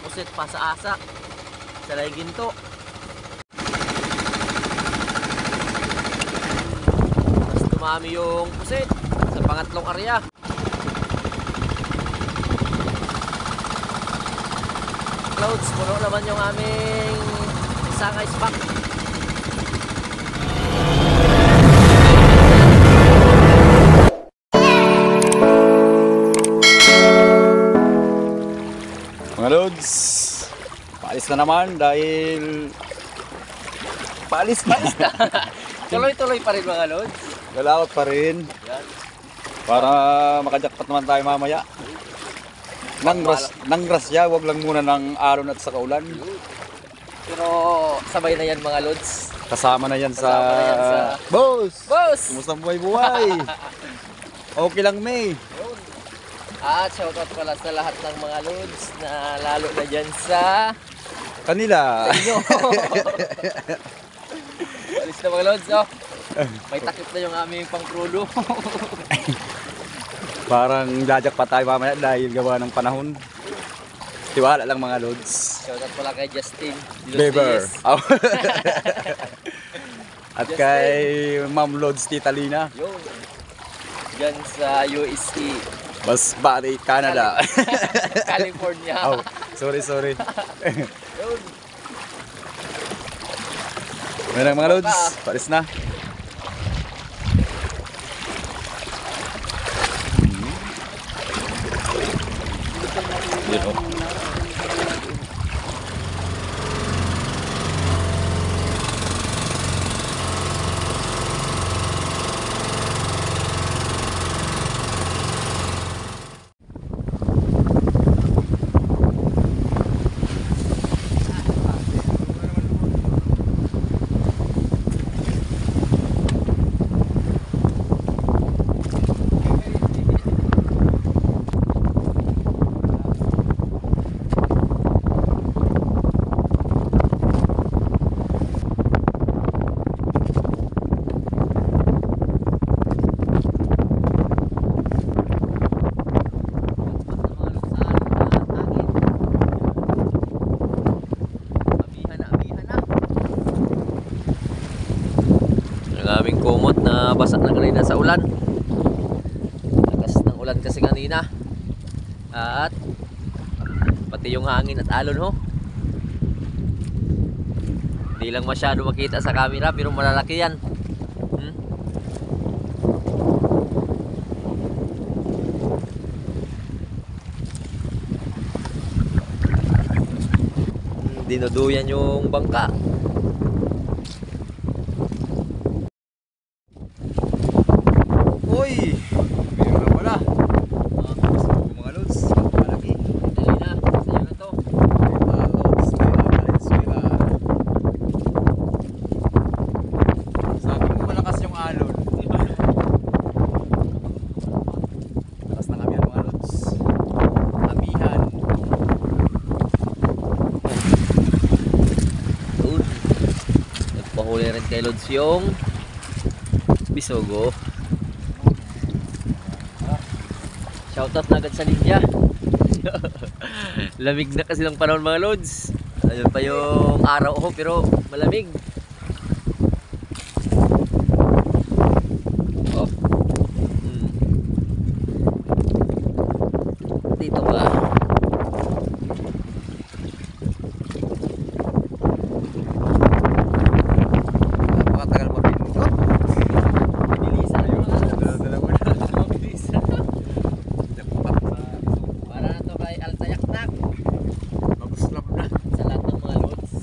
pusit pa sa asa. Sa ginto. Mas dumami yung pusit sa pangatlong area. Clouds, puno naman yung aming isang ice pack. Mga loads, paalis na naman dahil paalis na. Tuloy-tuloy pa rin mga loads. Galaot pa rin. Yan. Para makajakpat naman tayo mamaya. Nang grasya, wag lang muna ng alon at sa kaulan. Pero sabay na yan mga loads. Kasama na yan sa... Boss! Boss! Kumusta buhay-buhay? Okay lang, May. At shoutout pala sa lahat ng mga loads na lalo na dyan sa Kanila. inyo. Alis na mga loads, oh. May takip na yung aming pangkrudo. Parang jajak pa tayo mamaya dahil gawa ng panahon. Tiwala lang mga loads. Shoutout pala kay Justin Beber. Oh. At Justin. kay Ma'am Loads Tita Lina. Yun. Dyan sa USA. Masbate, Canada. California. Oh, sorry. Yun. Mayroon mga loads, palis na. Yun, oh. Aming kumot na basa na kanina sa ulan. Lakas ng ulan kasi kanina. At pati yung hangin at alon ho. Hindi lang masyado makita sa camera pero malalaki yan. Dinuduyan yung bangka. Uy! Meron na pala. Mga loads, malaki. Dali na, sa'yo na to. Loads, Valenzuela. Sabi mo malakas yung alon. Lakas na kami mga loads. Amihan. Good. Nagpahuli rin kay Lods yung bisogo. Shoutout na agad sa Ninja. Lamig na kasi ng panahon mga loads. Ayun pa yung araw ko pero malamig. Oh. Dito ba? Napakatagal mapindot. Bilisan mo na. Dala mo na. Bilisan. Para na to kay Altayaknak. Maguslap na. Sa lahat ng mga loads.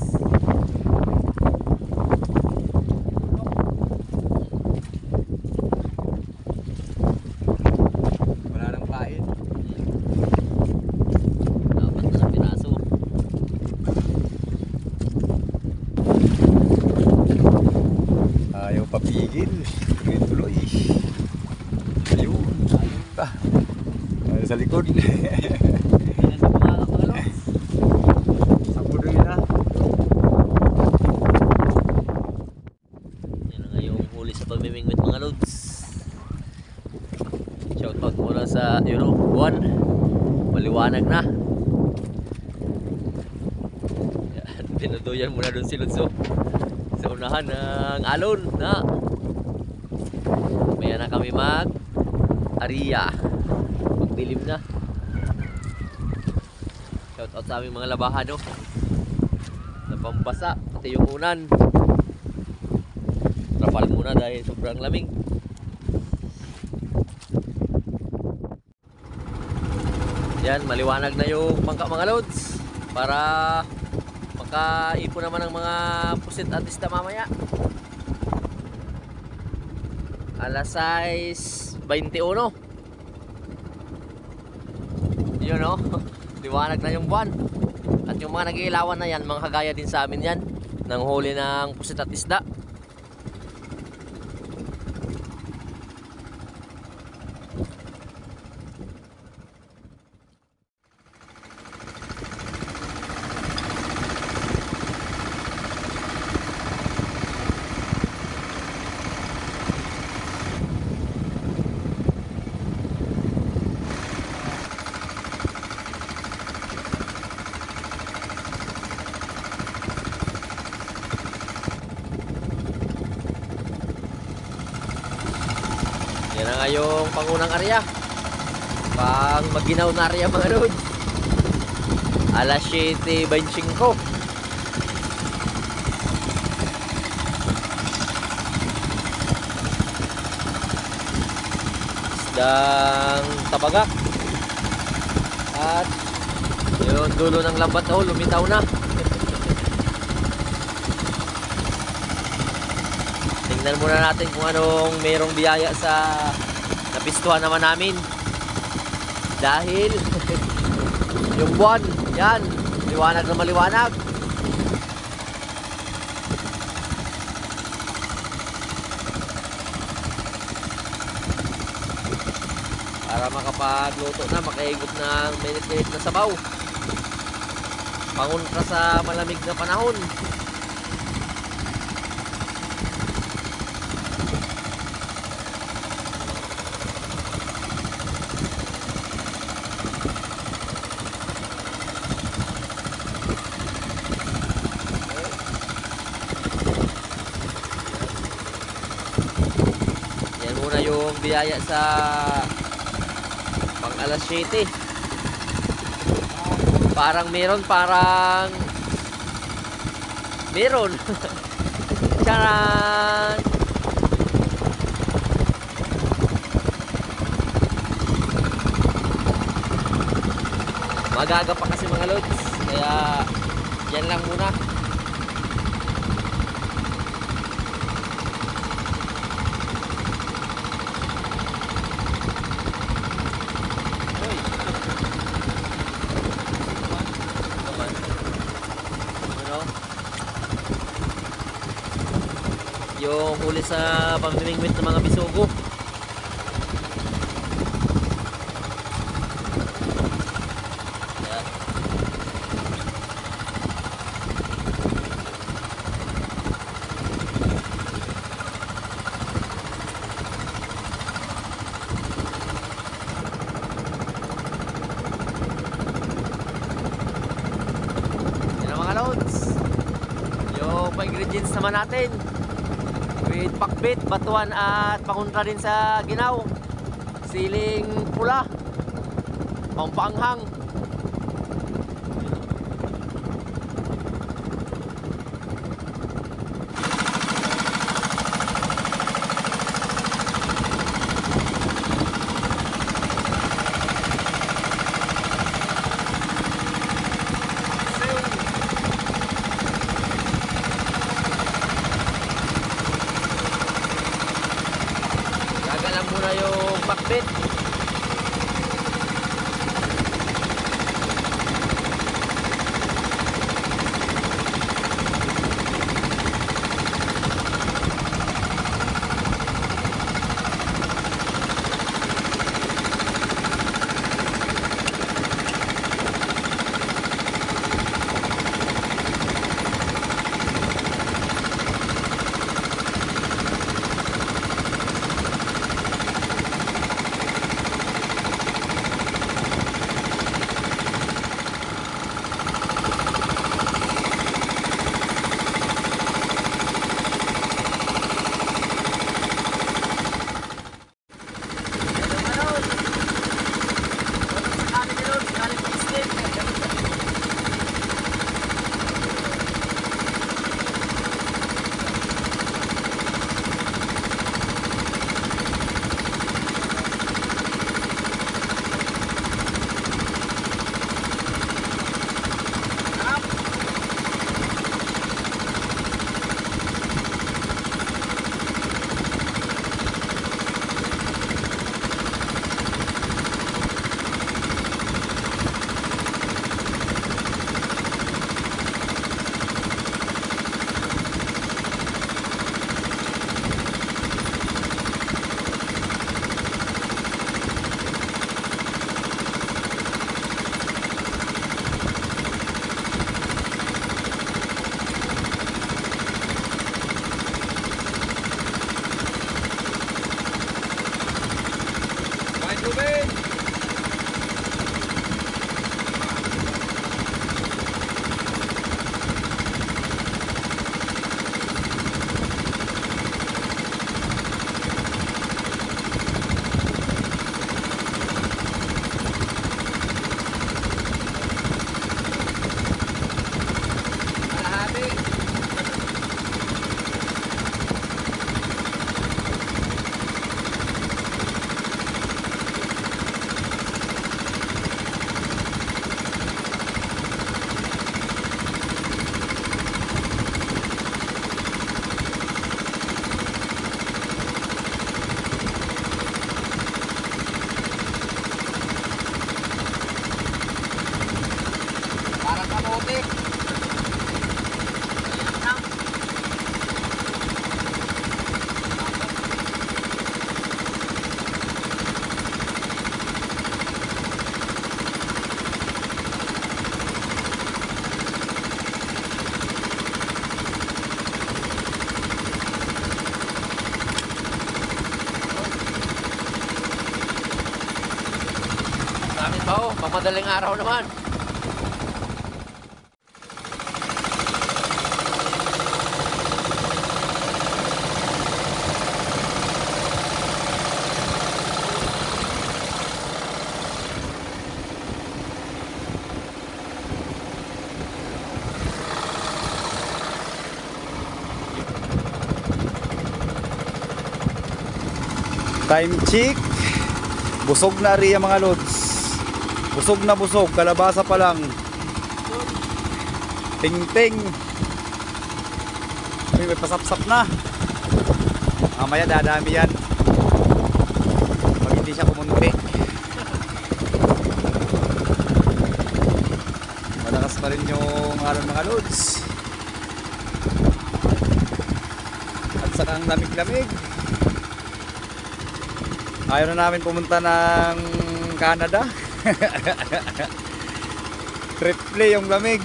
Wala nang pain. Dapat na ng piraso. Ayaw papigil. Tuloy. Ayun. Ayaw sa likod. Yan sa mga loads. Sa pudoy na. Yan na nga yung huli sa pamimingwit mga loads. Shoutout muna sa buwan. Maliwanag na. Tinuduyan muna doon si Lutso sa unahan ng alon na. Maya na kami mag-ariya. Magdilim na. Shout out sa aming mga labahan, no? Napambasa, pati yung unan. Trapal muna dahil sobrang lamig. Yan, maliwanag na yung bangka mga loads para makaipon naman ng mga pusit at isda mamaya. Alas 6:21. Yun, no? Liwanag na yung buwan. At yung mga nag-iilawan na yan, mga kagaya din sa amin yan, nang huli ng pusit at isda. Yan na nga yung pangunang area. Pang maginaw na area mga load. Alas 7:25. Isdang tabagak. At yung dulo ng lambat na lumitaw na. Tingnan muna natin kung anong mayroong biyaya sa napistuhan naman namin. Dahil yung buwan, yan, liwanag na maliwanag. Para makapagluto na, makahigot ng minute-minute na sabaw. Panguntra sa malamig na panahon. Yung biyaya sa pang alas 7. Parang meron. Charan! Magaga pa kasi mga lods, kaya yan lang muna. Yung huli sa pamimingwit ng mga bisugo. Ayan. Yan ang mga loads. Yung pa-ingredients naman natin with pakbit, batuan at pakuntra din sa ginaw. Siling pula, pampaanghang. Gagalang muna yung pakbit. Oo, pang madaling araw naman. Time check. Busog na rin mga lods. Busog na busog. Kalabasa pa lang. Ting ting. Uy, may pasapsap na. Mamaya dadami yan. Pag hindi siya kumunti. Malakas pa rin yung mga lods. At saka ang lamig-lamig. Ayaw na namin pumunta ng Canada. Triple yung lamig.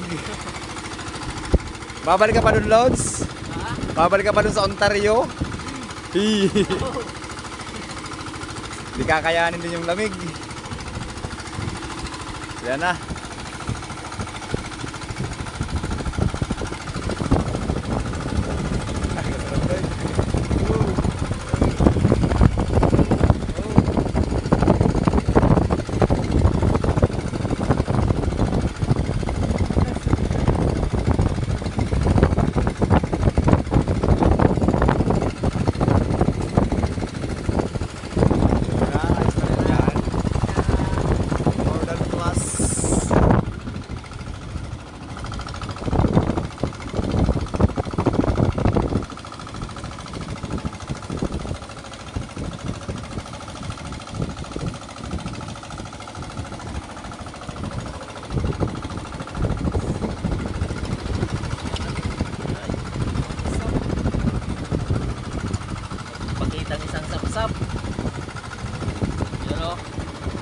Babalik ka pa dun, Lods? Babalik ka pa dun sa Ontario? Hindi kakayanin din yung lamig. Yan na.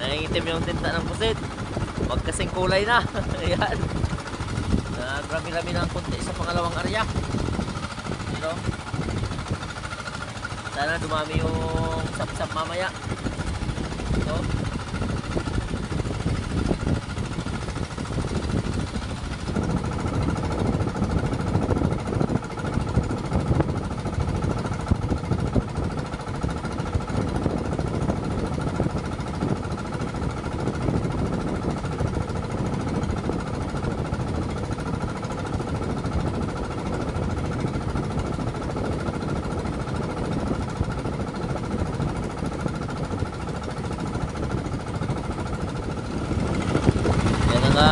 Nangingitim yung tinta ng pusit. Wag kasing kulay na. Ayan. Nagrami-rami ng konti sa pangalawang area. Pero sana dumami yung sapsap mamaya. Ito.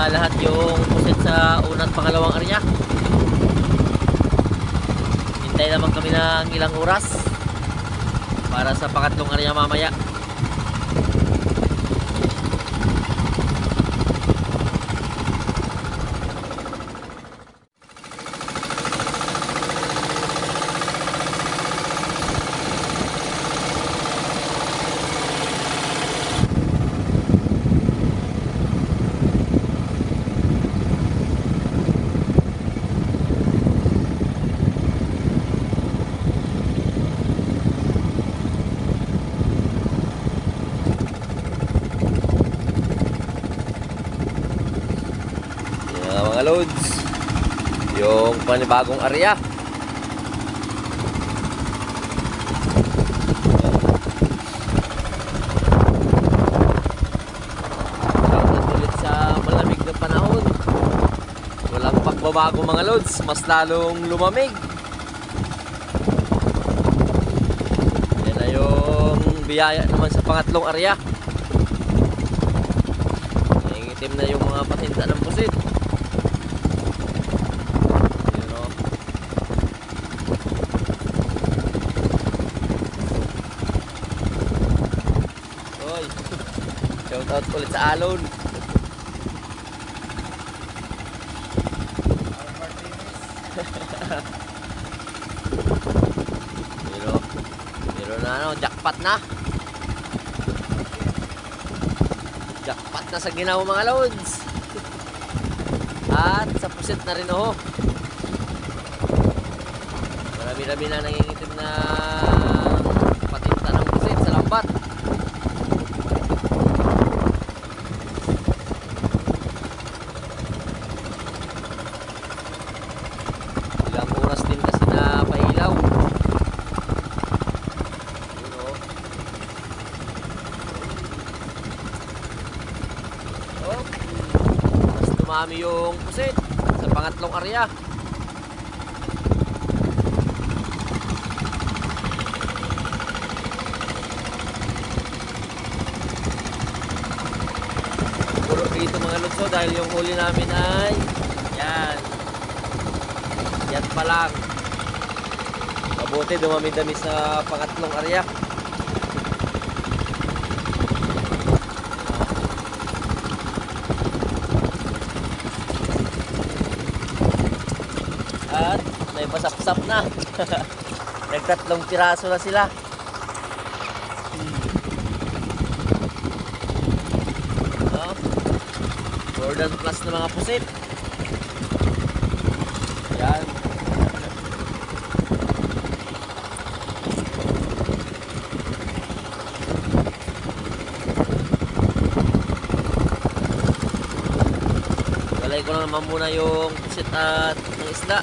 Lahat yung pusit sa unang pangalawang area. Hintay naman kami ng ilang oras para sa pangatlong area mamaya. Mga loads, yung panibagong area. Shoutout ulit sa malamig na panahon. Walang pagbabago mga loads, mas lalong lumamig. Yan na yung biyaya naman sa pangatlong area. Nangingitim na yung mga patinta ng pusit. Shoutout ulit sa Alon. Pero na ano, jackpot na. Jackpot na sa ginawa mga loads. At sa pusit na rin oh. Marami-rami na nangingitim na patinta ng pusit sa lambat. dumami yung pusit sa pangatlong area. Puro dito mga lutso dahil yung huli namin ay yan. Yan pa lang. Mabuti dumami-dami sa pangatlong area. At may pasapsap na. Nagtatlong piraso na sila. More than plus na mga pusit. Yan. Galay ko lang naman muna yung pusit at ng isda.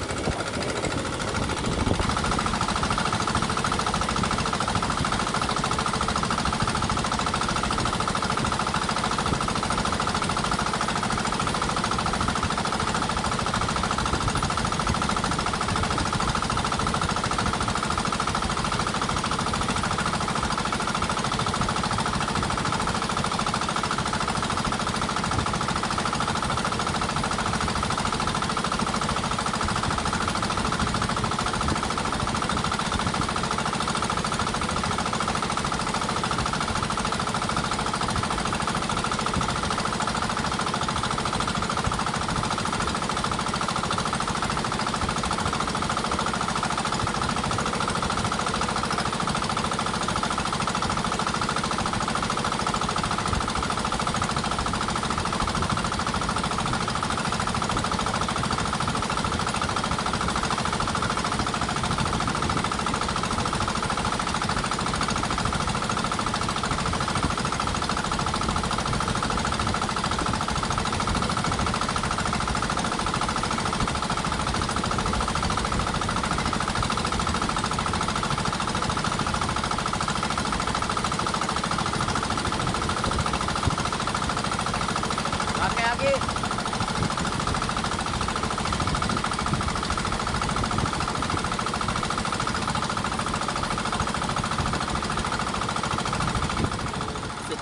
Agi.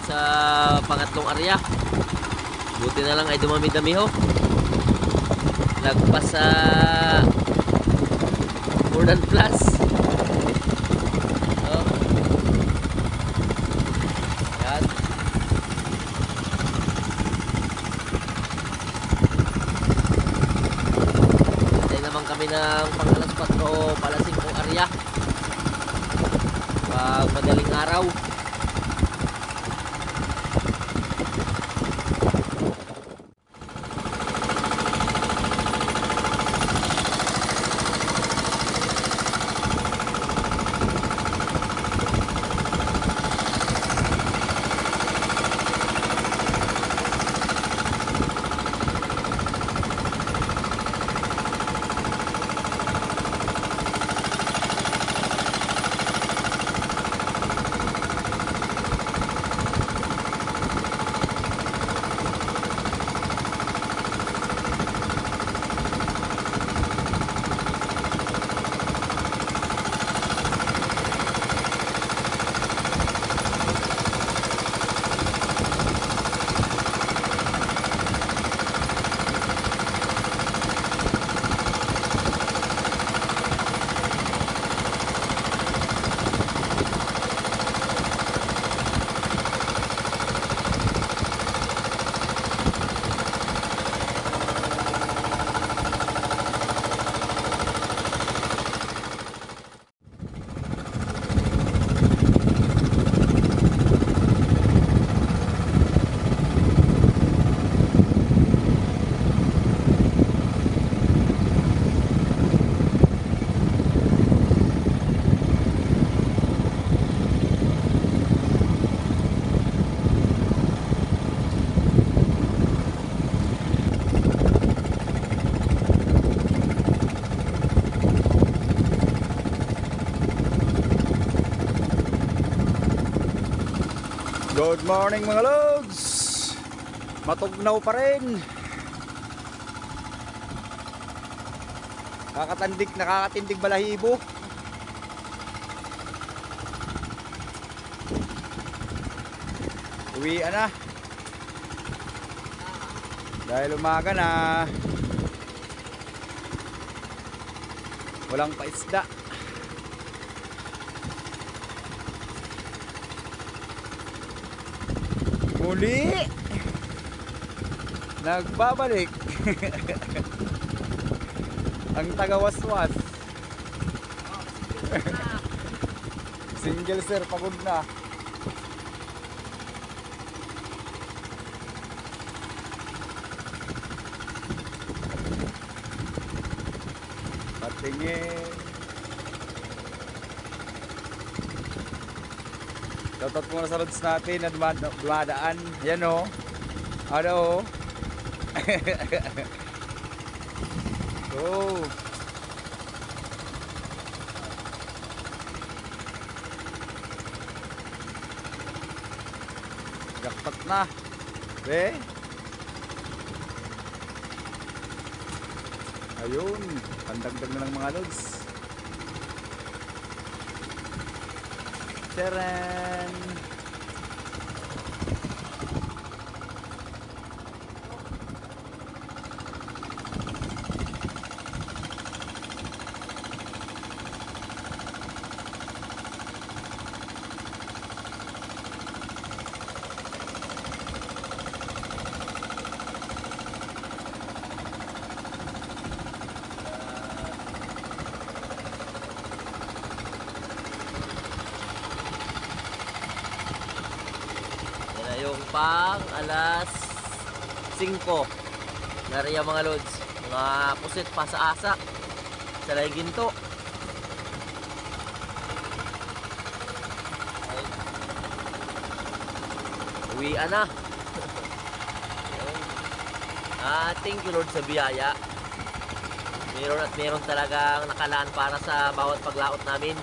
Sa pangatlong area. Buti na lang ay dumami-dami ho. Lagpas sa more than plus. Yan. Hintay naman kami ng pangalas 4 o palasing kong area. Pag madaling araw. Good morning mga lods. Matugnaw pa rin. Nakakatindig balahibo. Uwian na. Dahil umaga na. Walang paisda. Muli nagbabalik ang tagawaswas. Single sir, pagod na. Patingin. Shoutout muna sa roads natin na dumadaan. Yan o. Ano o. Oh. Jackpot na. Be. Ayun. Pandagdag na ng mga loads. Tcharan! Yung pang alas 5 nariya mga lods, mga pusit pa sa asa sa ginto. Uwian na. Thank you Lord sa biyaya. Meron talagang nakalaan para sa bawat paglaot namin.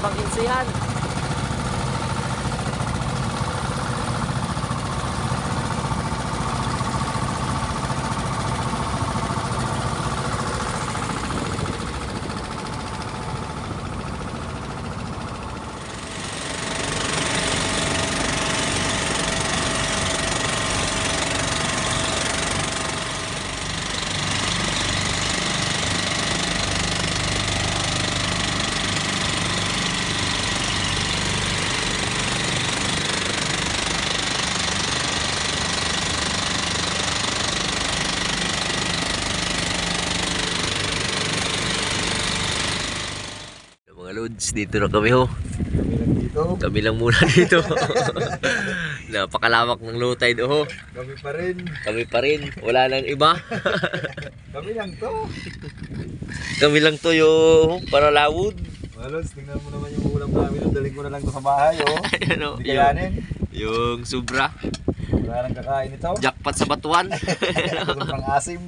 pang insihan. Mga lods, dito na kami ho. Kami lang dito. Kami lang muna dito. Napakalawak ng low tide ho. Kami pa rin. Kami pa rin, wala nang iba. Kami lang to. Kami lang to yung para lawod. Mga lods, tingnan mo naman yung ulam namin. Daling ko na lang to sa bahay, oh. Ayan o, Hindi kayanin. yung sobra. Wala nang kakain ito. Jackpot sa batuan. Sobrang asim.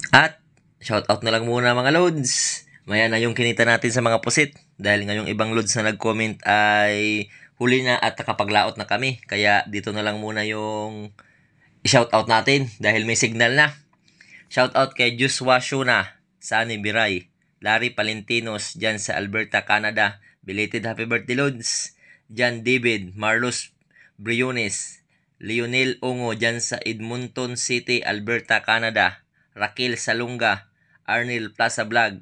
At shoutout na lang muna mga loads. Maya na yung kinita natin sa mga pusit. Dahil ngayong ibang loads na nag-comment ay huli na at nakapaglaot na kami. Kaya dito na lang muna yung i-shoutout natin dahil may signal na. Shoutout kay Joshua Shuna, Sunny Biray, Larry Palentinos dyan sa Alberta, Canada. Belated happy birthday loads. John David, Marlos Briones, Lionel Ongo dyan sa Edmonton City, Alberta, Canada. Raquel Salunga, Arnel Plaza Vlog,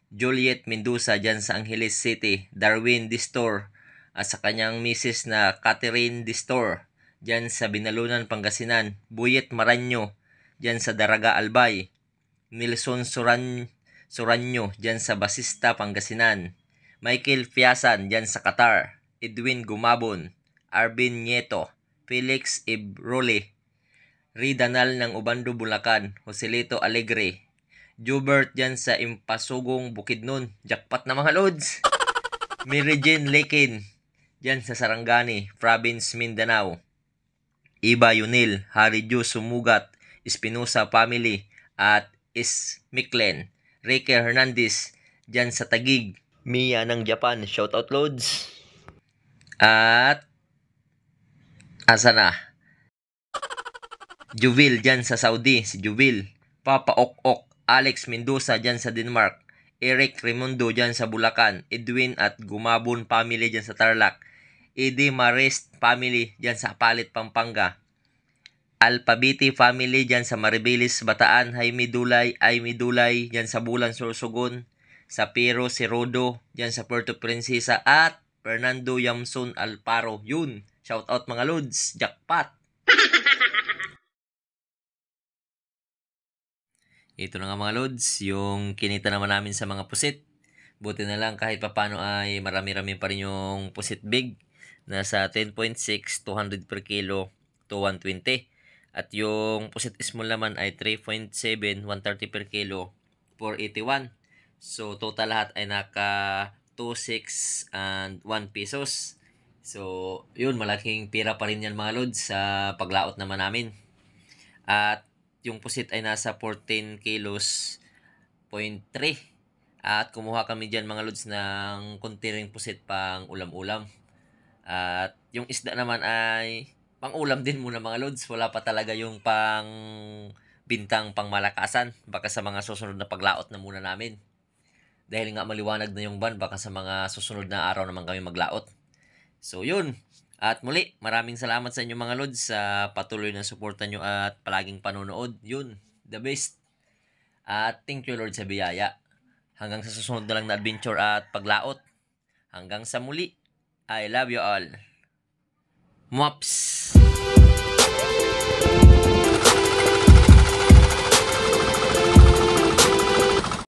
Juliet Mendoza dyan sa Angeles City, Darwin Distor at sa kanyang misis na Catherine Distor dyan sa Binalunan, Pangasinan, Buyet Maranyo dyan sa Daraga Albay, Nilson Soranyo dyan sa Basista, Pangasinan, Michael Fiasan dyan sa Qatar, Edwin Gumabon, Arvin Nieto, Felix Ibrole, Ridanal ng Ubando, Bulacan, Joselito Alegre, Jubert dyan sa Impasugong, Bukidnon, jackpot na mga loads. Mary Jane Lekin dyan sa Sarangani, Province Mindanao, Iba Yunil, Harry Ju Sumugat, Espinosa Family at Ismiklen, Ricky Hernandez dyan sa Tagig, Mia ng Japan, shoutout loads. At asa na? Juvil dyan sa Saudi, si Juvil. Papa Ok, Alex Mendoza dyan sa Denmark. Eric Raimundo dyan sa Bulacan. Edwin at Gumabon family dyan sa Tarlac. Eddie Marist family dyan sa Apalit, Pampanga. Alpabiti family dyan sa Maribelis, Bataan. Jaime Dulay dyan sa Bulan, Sorsogon. Sapiro Serodo dyan sa Puerto Princesa. At Fernando Yamson Alparo. Yun, shoutout mga loads, jackpot. Ito na nga mga loads, yung kinita naman namin sa mga pusit. Buti na lang kahit papano ay marami-rami pa rin yung pusit big. Nasa 10.6, 200 per kilo to 120. At yung pusit small naman ay 3.7, 130 per kilo, 481. So total lahat ay naka 2.6 and 1 pesos. So yun, malaking pira pa rin yan mga loads sa paglaot naman namin. At yung pusit ay nasa 14 kilos 0.3. At kumuha kami dyan mga loads ng kunti ring pusit pang ulam-ulam. At yung isda naman ay pang ulam din muna mga loads. Wala pa talaga yung pang bintang pang malakasan. Baka sa mga susunod na paglaot na muna namin. Dahil nga maliwanag na yung ban, baka sa mga susunod na araw naman kami maglaot. So yun. At muli, maraming salamat sa inyo mga lods sa patuloy na suporta nyo at palaging panonood. Yun, the best. At thank you Lord sa biyaya. Hanggang sa susunod na lang na adventure at paglaot. Hanggang sa muli, I love you all. Mops!